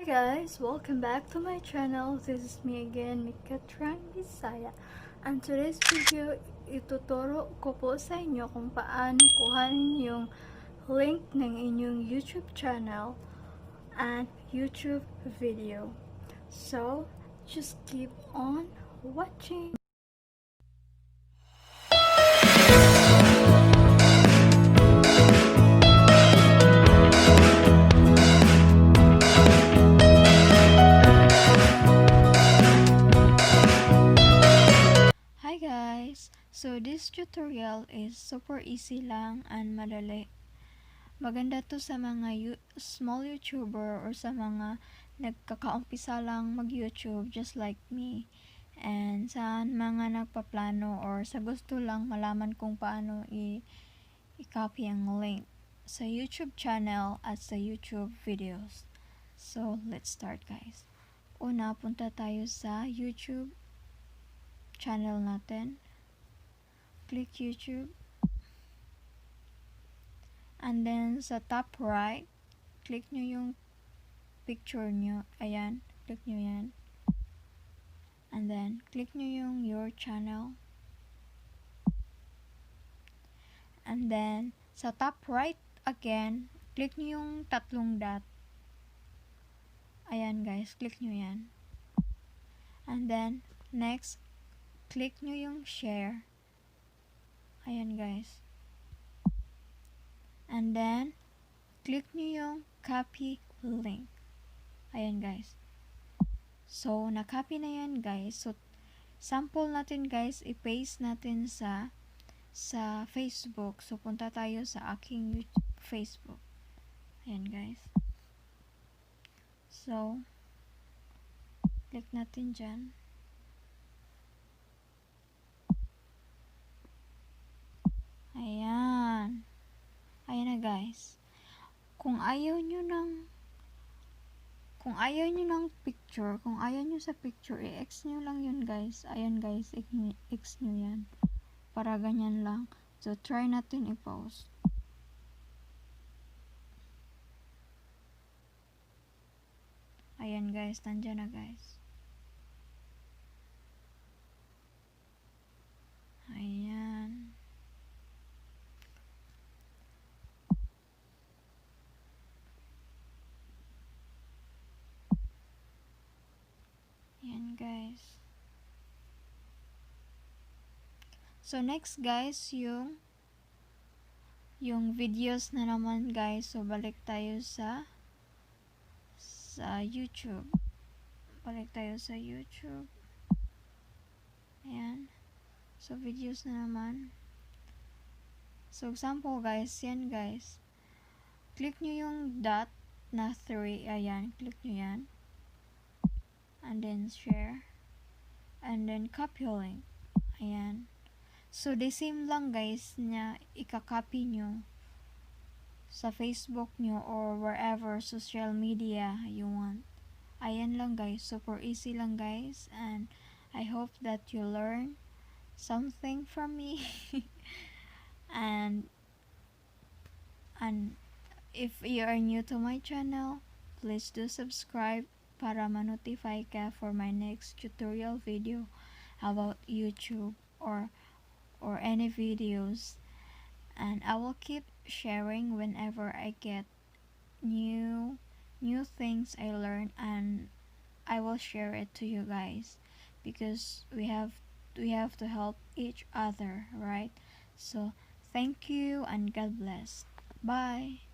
guys, welcome back to my channel. This is me again, Mikatrang Bisaya. And today's video, ituturo ko po sa inyo kung paano kuhanin yung link ng inyong YouTube channel and YouTube video. So, just keep on watching. So this tutorial is super easy lang and madali. Maganda to sa mga small YouTuber or sa mga nagkakaumpisa lang mag-YouTube just like me. And sa mga nagpaplano or sa gusto lang malaman kung paano i-copy ang link sa YouTube channel at sa YouTube videos. So let's start guys. Una, punta tayo sa YouTube channel natin. Click YouTube, and then sa top right, click nyo yung picture nyo, ayan, click nyo yan, and then click nyo yung your channel, and then sa top right again, click nyo yung tatlong dot, ayan guys, click nyo yan, and then next, click nyo yung share, ayan guys. And then, click nyo yung copy link. Ayan guys. So, na-copy na yan guys. So, sample natin guys, i-paste natin sa Facebook. So, punta tayo sa aking Facebook. Ayan guys. So, click natin dyan. Ayan. Ayan na guys. Kung ayaw nyo ng picture, kung ayaw nyo sa picture, i-X nyo lang yun guys. Ayan guys, X nyo yan. Para ganyan lang. So, try natin i-post. Ayan guys, nandyan na guys. Ayan. Guys. So next guys, yung videos na naman guys. So balik tayo sa YouTube. Balik tayo sa YouTube. Ayan. So videos na naman. So example guys, yan guys. Click nyo yung dot na 3. Ayan, click nyo yan. And then share, and then copy link. Ayan. So the same lang guys na ika-copy nyo sa Facebook nyo or wherever social media you want. Ayan lang guys, super easy lang guys, and I hope that you learn something from me. and if you are new to my channel, please do subscribe para ma-notify ka for my next tutorial video about YouTube or any videos, and I will keep sharing whenever I get new things I learn, and I will share it to you guys because we have to help each other, right? So thank you and God bless. Bye.